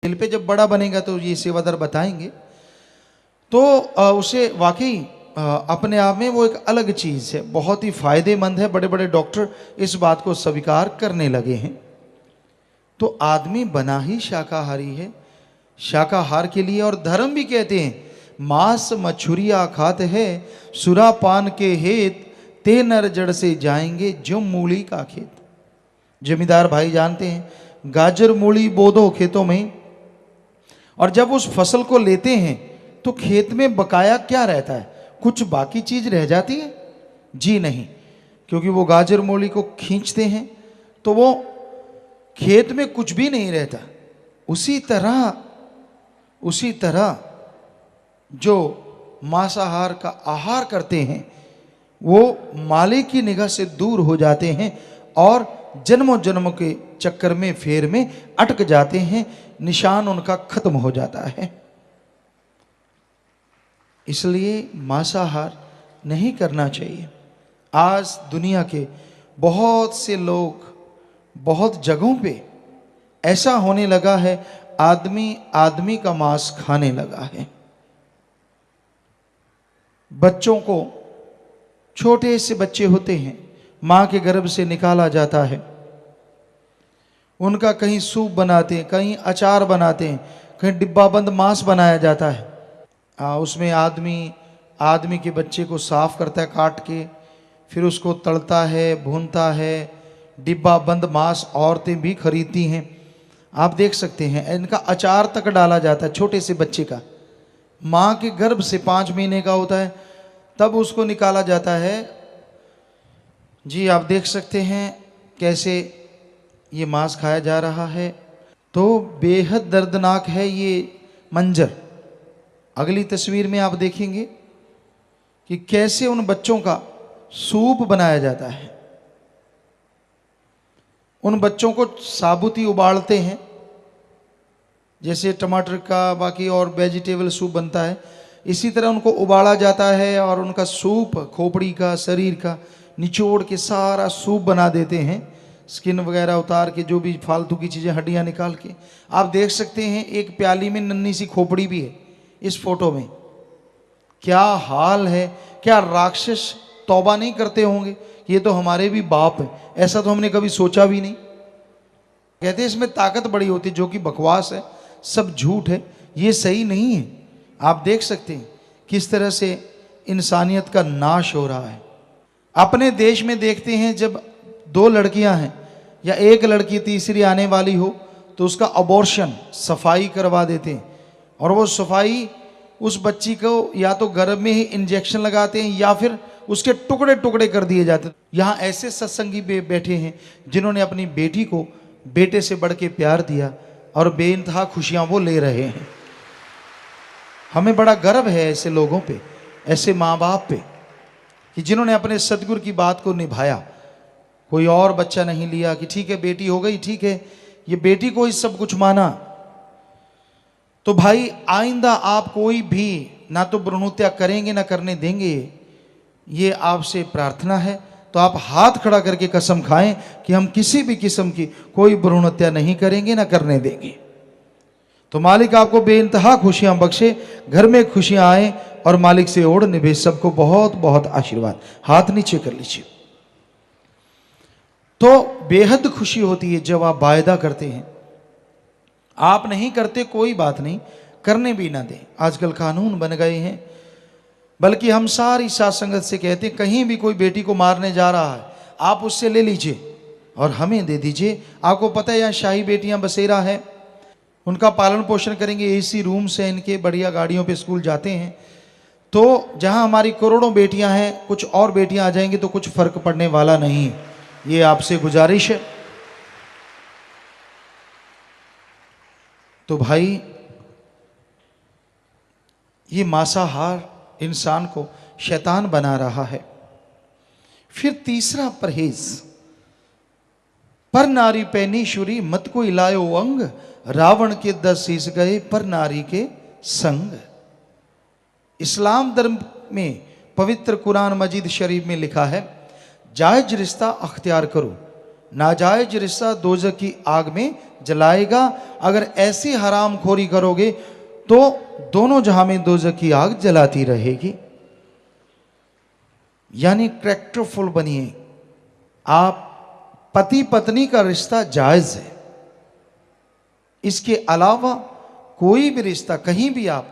दिल पे जब बड़ा बनेगा तो ये सेवादार बताएंगे। तो उसे वाकई अपने आप में वो एक अलग चीज़ है, बहुत ही फायदेमंद है। बड़े बड़े डॉक्टर इस बात को स्वीकार करने लगे हैं। तो आदमी बना ही शाकाहारी है, शाकाहार के लिए। और धर्म भी कहते हैं मांस मछुरिया खात है, सुरापान के हेत ते नर जड़ से जाएंगे जो मूली का खेत। जमींदार भाई जानते हैं गाजर मूली बो दो खेतों में, और जब उस फसल को लेते हैं तो खेत में बकाया क्या रहता है? कुछ बाकी चीज रह जाती है? जी नहीं, क्योंकि वो गाजर मूली को खींचते हैं तो वो खेत में कुछ भी नहीं रहता। उसी तरह जो मांसाहार का आहार करते हैं वो मालिक की निगाह से दूर हो जाते हैं और जन्मों जन्मों के चक्कर में फेर में अटक जाते हैं, निशान उनका खत्म हो जाता है। इसलिए मांसाहार नहीं करना चाहिए। आज दुनिया के बहुत से लोग, बहुत जगहों पे ऐसा होने लगा है, आदमी आदमी का मांस खाने लगा है। बच्चों को, छोटे से बच्चे होते हैं, मां के गर्भ से निकाला जाता है, उनका कहीं सूप बनाते हैं, कहीं अचार बनाते हैं, कहीं डिब्बा बंद मांस बनाया जाता है। उसमें आदमी के बच्चे को साफ करता है काट के, फिर उसको तलता है, भूनता है। डिब्बा बंद मांस औरतें भी खरीदती हैं, आप देख सकते हैं। इनका अचार तक डाला जाता है छोटे से बच्चे का। माँ के गर्भ से 5 महीने का होता है तब उसको निकाला जाता है। जी आप देख सकते हैं कैसे ये मांस खाया जा रहा है। तो बेहद दर्दनाक है ये मंजर। अगली तस्वीर में आप देखेंगे कि कैसे उन बच्चों का सूप बनाया जाता है। उन बच्चों को साबुत ही उबालते हैं, जैसे टमाटर का बाकी और वेजिटेबल सूप बनता है, इसी तरह उनको उबाला जाता है और उनका सूप, खोपड़ी का, शरीर का निचोड़ के सारा सूप बना देते हैं, स्किन वगैरह उतार के, जो भी फालतू की चीज़ें, हड्डियाँ निकाल के। आप देख सकते हैं एक प्याली में नन्ही सी खोपड़ी भी है इस फोटो में। क्या हाल है! क्या राक्षस तौबा नहीं करते होंगे? ये तो हमारे भी बाप है, ऐसा तो हमने कभी सोचा भी नहीं। कहते हैं इसमें ताकत बड़ी होती है, जो कि बकवास है, सब झूठ है, ये सही नहीं है। आप देख सकते हैं किस तरह से इंसानियत का नाश हो रहा है। अपने देश में देखते हैं जब 2 लड़कियां हैं या एक लड़की तीसरी आने वाली हो तो उसका अबॉर्शन, सफाई करवा देते हैं, और वो सफाई उस बच्ची को या तो गर्भ में ही इंजेक्शन लगाते हैं या फिर उसके टुकड़े टुकड़े कर दिए जाते हैं। यहाँ ऐसे सत्संगी बैठे हैं जिन्होंने अपनी बेटी को बेटे से बढ़ के प्यार दिया और बेइंतहा खुशियां वो ले रहे हैं। हमें बड़ा गर्व है ऐसे लोगों पे, ऐसे माँ बाप पे, कि जिन्होंने अपने सदगुरु की बात को निभाया। कोई और बच्चा नहीं लिया कि ठीक है बेटी हो गई, ठीक है, ये बेटी को ही सब कुछ माना। तो भाई आइंदा आप कोई भी ना तो भ्रूण हत्या करेंगे ना करने देंगे, ये आपसे प्रार्थना है। तो आप हाथ खड़ा करके कसम खाएं कि हम किसी भी किस्म की कोई भ्रूण हत्या नहीं करेंगे ना करने देंगे। तो मालिक आपको बेइंतहा खुशियां बख्शे, घर में खुशियां आए और मालिक से ओढ़ निभे। सबको बहुत बहुत आशीर्वाद। हाथ नीचे कर लीजिए। तो बेहद खुशी होती है जब आप वायदा करते हैं। आप नहीं करते कोई बात नहीं, करने भी ना दें, आजकल कानून बन गए हैं। बल्कि हम सारी साथ संगत से कहते हैं कहीं भी कोई बेटी को मारने जा रहा है आप उससे ले लीजिए और हमें दे दीजिए। आपको पता है यहाँ शाही बेटियां बसेरा है, उनका पालन पोषण करेंगे, एसी रूम से इनके, बढ़िया गाड़ियों पे स्कूल जाते हैं। तो जहां हमारी करोड़ों बेटियां हैं, कुछ और बेटियां आ जाएंगी तो कुछ फर्क पड़ने वाला नहीं। ये आपसे गुजारिश है। तो भाई ये मांसाहार इंसान को शैतान बना रहा है। फिर तीसरा परहेज, पर नारी पैनीश्वरी मत को इलायो अंग, रावण के 10 शीश गए पर नारी के संग। इस्लाम धर्म में पवित्र कुरान मजीद शरीफ में लिखा है, जायज रिश्ता अख्तियार करो, नाजायज रिश्ता दोज़ख की आग में जलाएगा। अगर ऐसी हरामखोरी करोगे तो दोनों जहां में दोजख की आग जलाती रहेगी। यानी कैरेक्टरफुल बनिए। आप पति पत्नी का रिश्ता जायज है, इसके अलावा कोई भी रिश्ता कहीं भी आप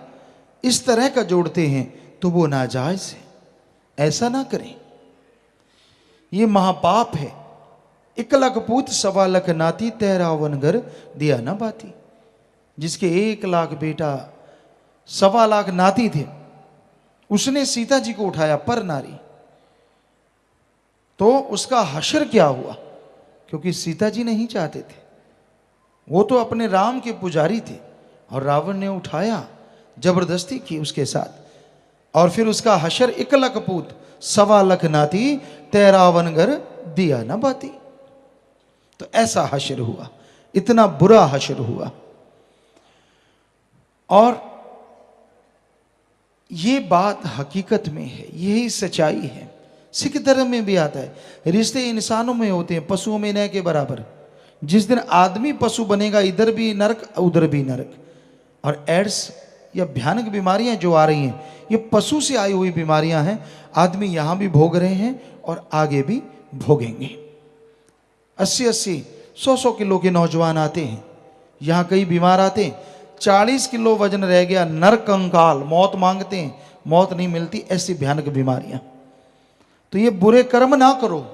इस तरह का जोड़ते हैं तो वो नाजायज है। ऐसा ना करें, ये महापाप है। 1 लाख पूत 1.25 लाख नाती, 13 घर दिया न बाती। जिसके 1 लाख बेटा 1.25 लाख नाती थे, उसने सीता जी को उठाया पर नारी, तो उसका हश्र क्या हुआ? क्योंकि सीता जी नहीं चाहते थे, वो तो अपने राम के पुजारी थे, और रावण ने उठाया, जबरदस्ती की उसके साथ, और फिर उसका हश्र 1 लाख पूत 1.25 लाख नाती, 13 घर दिया न बाती। तो ऐसा हश्र हुआ, इतना बुरा हश्र हुआ। और ये बात हकीकत में है, यही सच्चाई है। सिख धर्म में भी आता है, रिश्ते इंसानों में होते हैं, पशुओं में न के बराबर। जिस दिन आदमी पशु बनेगा, इधर भी नरक उधर भी नरक। और एड्स या भयानक बीमारियां जो आ रही हैं, ये पशु से आई हुई बीमारियां हैं। आदमी यहां भी भोग रहे हैं और आगे भी भोगेंगे। 80-80, 100-100 किलो के नौजवान आते हैं, यहां कई बीमार आते हैं, 40 किलो वजन रह गया, नर कंकाल, मौत मांगते हैं, मौत नहीं मिलती। ऐसी भयानक बीमारियां। तो ये बुरे कर्म ना करो।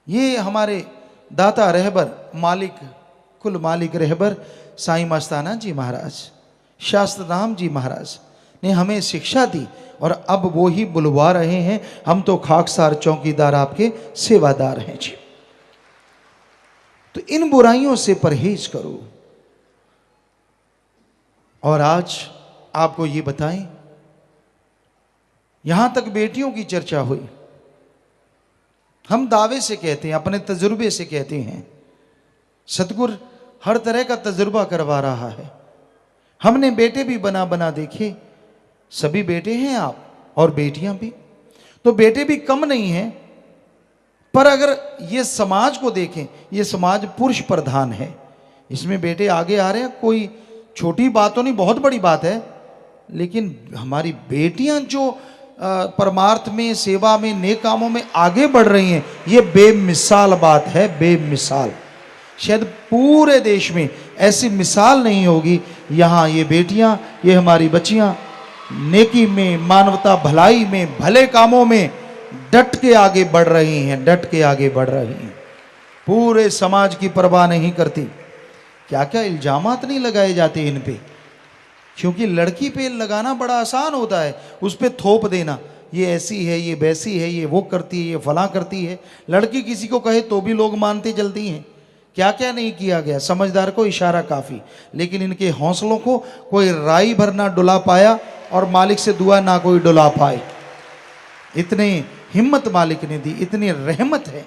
ये हमारे दाता रहबर मालिक, कुल मालिक रहबर साईं मस्ताना जी महाराज, शास्त्र राम जी महाराज ने हमें शिक्षा दी, और अब वो ही बुलवा रहे हैं। हम तो खाकसार चौकीदार आपके सेवादार हैं जी। तो इन बुराइयों से परहेज करो। और आज आपको ये बताएं, यहां तक बेटियों की चर्चा हुई, हम दावे से कहते हैं, अपने तजुर्बे से कहते हैं, सतगुरु हर तरह का तजुर्बा करवा रहा है। हमने बेटे भी बना बना देखे, सभी बेटे हैं आप, और बेटियां भी, तो बेटे भी कम नहीं हैं। पर अगर ये समाज को देखें, ये समाज पुरुष प्रधान है, इसमें बेटे आगे आ रहे हैं। कोई छोटी बात तो नहीं, बहुत बड़ी बात है। लेकिन हमारी बेटियां जो परमार्थ में, सेवा में, नेक कामों में आगे बढ़ रही हैं, ये बेमिसाल बात है, बेमिसाल। शायद पूरे देश में ऐसी मिसाल नहीं होगी। यहाँ ये बेटियां, ये हमारी बच्चियां नेकी में, मानवता भलाई में, भले कामों में डट के आगे बढ़ रही हैं, डट के आगे बढ़ रही हैं, पूरे समाज की परवाह नहीं करती। क्या क्या इल्जामात नहीं लगाए जाते इन पे, क्योंकि लड़की पे लगाना बड़ा आसान होता है, उस पे थोप देना, ये ऐसी है, ये वैसी है, ये वो करती है, ये फलां करती है। लड़की किसी को कहे तो भी लोग मानते जल्दी हैं। क्या क्या नहीं किया गया, समझदार को इशारा काफ़ी। लेकिन इनके हौसलों को कोई राई भर ना डुला पाया, और मालिक से दुआ ना कोई डुला पाए। इतनी हिम्मत मालिक ने दी, इतनी रहमत है,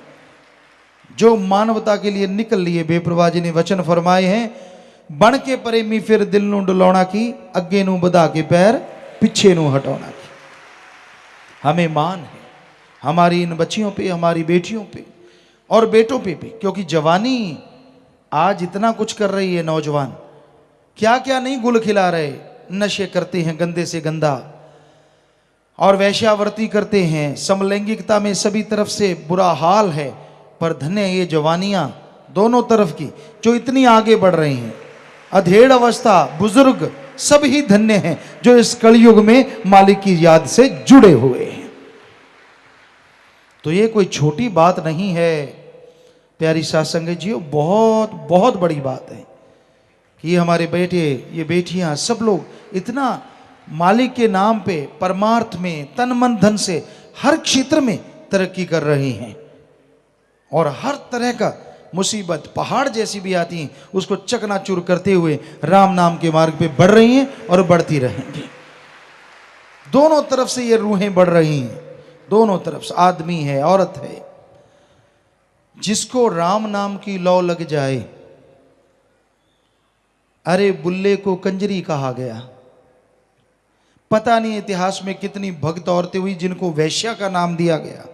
जो मानवता के लिए निकल लिए। बेप्रवाह जी ने वचन फरमाए हैं, बन के प्रेमी फिर दिल नू डुलाउणा की, अगे नू बधा के पैर पिछे नू हटाउणा की। हमें मान है हमारी इन बच्चियों पे, हमारी बेटियों पे और बेटों पे भी, क्योंकि जवानी आज इतना कुछ कर रही है। नौजवान क्या क्या नहीं गुल खिला रहे, नशे करते हैं गंदे से गंदा, और वैश्यावर्ती करते हैं, समलैंगिकता में सभी तरफ से बुरा हाल है। पर धन्य ये जवानियां दोनों तरफ की जो इतनी आगे बढ़ रही हैं। अधेड़ अवस्था, बुजुर्ग, सब ही धन्य हैं जो इस कलयुग में मालिक की याद से जुड़े हुए हैं। तो ये कोई छोटी बात नहीं है प्यारी साध संगत जी, बहुत बहुत बड़ी बात है कि ये हमारे बेटे, ये बेटियां, सब लोग इतना मालिक के नाम पे, परमार्थ में, तन मन धन से हर क्षेत्र में तरक्की कर रही हैं, और हर तरह का मुसीबत पहाड़ जैसी भी आती हैं उसको चकनाचूर करते हुए राम नाम के मार्ग पे बढ़ रही हैं और बढ़ती रहेंगी। दोनों तरफ से ये रूहें बढ़ रही हैं, दोनों तरफ से, आदमी है, औरत है। जिसको राम नाम की लौ लग जाए, अरे बुल्ले को कंजरी कहा गया। पता नहीं इतिहास में कितनी भक्त औरतें हुई जिनको वैश्या का नाम दिया गया।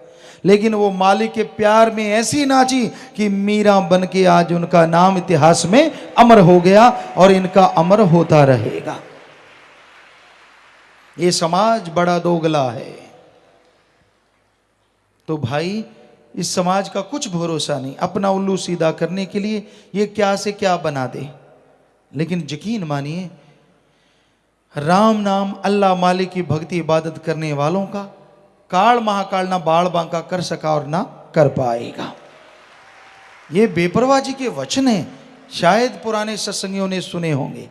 लेकिन वो मालिक के प्यार में ऐसी नाची कि मीरा बन के आज उनका नाम इतिहास में अमर हो गया और इनका अमर होता रहेगा। ये समाज बड़ा दोगला है। तो भाई इस समाज का कुछ भरोसा नहीं, अपना उल्लू सीधा करने के लिए ये क्या से क्या बना दे। लेकिन यकीन मानिए, राम नाम अल्लाह मालिक की भक्ति इबादत करने वालों का काल महाकाल ना बाढ़ बांका कर सका और ना कर पाएगा। ये बेपरवाह जी के वचन हैं, शायद पुराने सत्संगियों ने सुने होंगे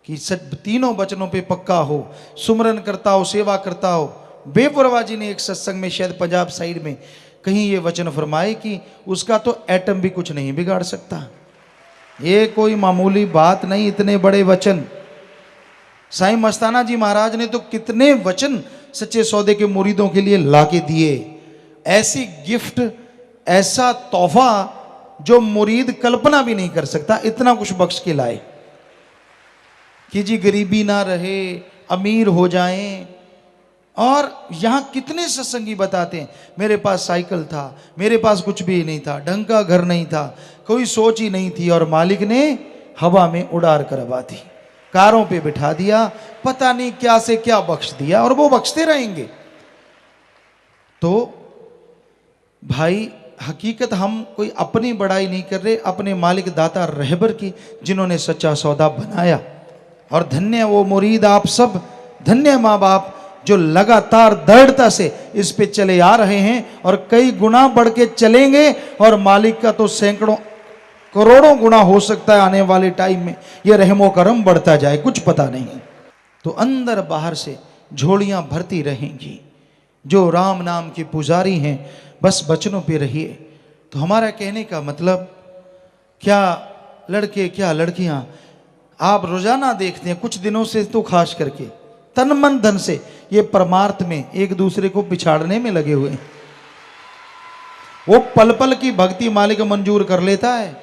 कि तीनों वचनों पे पक्का हो, सुमरन करता हो, सेवा करता हो। बेपरवाह जी ने एक सत्संग में, शायद पंजाब साइड में, कहीं ये वचन फरमाए कि उसका तो एटम भी कुछ नहीं बिगाड़ सकता। ये कोई मामूली बात नहीं, इतने बड़े वचन। साईं मस्ताना जी महाराज ने तो कितने वचन सच्चे सौदे के मुरीदों के लिए लाके दिए। ऐसी गिफ्ट, ऐसा तोहफा जो मुरीद कल्पना भी नहीं कर सकता, इतना कुछ बख्श के लाए कि जी गरीबी ना रहे, अमीर हो जाएं। और यहाँ कितने सत्संगी बताते हैं, मेरे पास साइकिल था, मेरे पास कुछ भी नहीं था, ढंग का घर नहीं था, कोई सोच ही नहीं थी, और मालिक ने हवा में उड़ार करवा दी, कारों पे बिठा दिया, पता नहीं क्या से क्या बख्श दिया, और वो बख्शते रहेंगे। तो भाई हकीकत हम कोई अपनी बड़ाई नहीं कर रहे, अपने मालिक दाता रहबर की, जिन्होंने सच्चा सौदा बनाया। और धन्य वो मुरीद आप सब, धन्य माँ बाप जो लगातार दृढ़ता से इस पे चले आ रहे हैं और कई गुना बढ़ के चलेंगे, और मालिक का तो सैकड़ों करोड़ों गुना हो सकता है आने वाले टाइम में। ये रहमो करम बढ़ता जाए, कुछ पता नहीं। तो अंदर बाहर से झोलियां भरती रहेंगी। जो राम नाम के पुजारी हैं, बस वचनों पे रहिए। तो हमारा कहने का मतलब, क्या लड़के क्या लड़कियां आप रोजाना देखते हैं, कुछ दिनों से तो खास करके तन मन धन से ये परमार्थ में एक दूसरे को पिछाड़ने में लगे हुए हैं। वो पल पल की भक्ति मालिक मंजूर कर लेता है।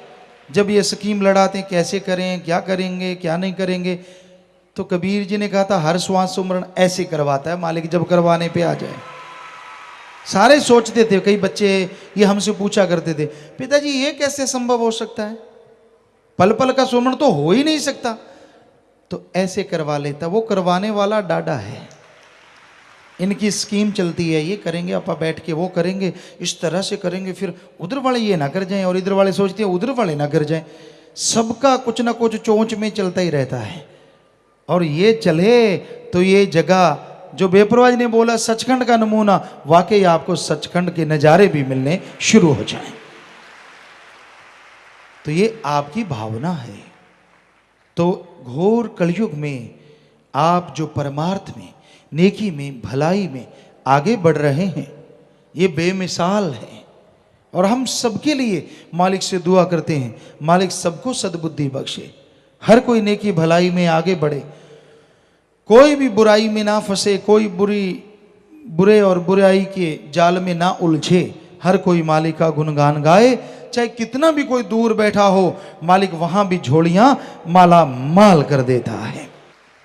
जब ये स्कीम लड़ाते हैं, कैसे करें, क्या करेंगे, क्या नहीं करेंगे, तो कबीर जी ने कहा था हर श्वास सुमरण ऐसे करवाता है मालिक, जब करवाने पे आ जाए। सारे सोचते थे, कई बच्चे ये हमसे पूछा करते थे, पिताजी ये कैसे संभव हो सकता है, पल पल का सुमरण तो हो ही नहीं सकता। तो ऐसे करवा लेता, वो करवाने वाला डाडा है। इनकी स्कीम चलती है, ये करेंगे आपा बैठ के, वो करेंगे, इस तरह से करेंगे, फिर उधर वाले ये ना कर जाएं, और इधर वाले सोचते हैं उधर वाले ना कर जाएं। सबका कुछ ना कुछ चोंच में चलता ही रहता है। और ये चले तो ये जगह, जो बेपरवाह ने बोला सचखंड का नमूना, वाकई आपको सचखंड के नज़ारे भी मिलने शुरू हो जाएं। तो ये आपकी भावना है। तो घोर कलयुग में आप जो परमार्थ में, नेकी में, भलाई में आगे बढ़ रहे हैं, ये बेमिसाल है। और हम सबके लिए मालिक से दुआ करते हैं, मालिक सबको सद्बुद्धि बख्शे, हर कोई नेकी भलाई में आगे बढ़े, कोई भी बुराई में ना फंसे, कोई बुरे और बुराई के जाल में ना उलझे। हर कोई मालिक का गुणगान गाए, चाहे कितना भी कोई दूर बैठा हो, मालिक वहां भी झोलियां माला माल कर देता है।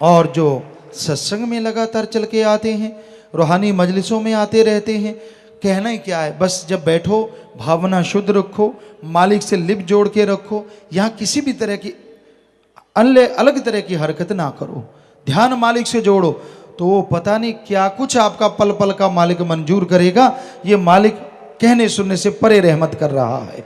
और जो सत्संग में लगातार चल के आते हैं, रूहानी मजलिसों में आते रहते हैं, कहना ही क्या है, बस जब बैठो भावना शुद्ध रखो, मालिक से लिप जोड़ के रखो, यहाँ किसी भी तरह की अलग तरह की हरकत ना करो, ध्यान मालिक से जोड़ो, तो वो पता नहीं क्या कुछ आपका पल पल का मालिक मंजूर करेगा। ये मालिक कहने सुनने से परे रहमत कर रहा है।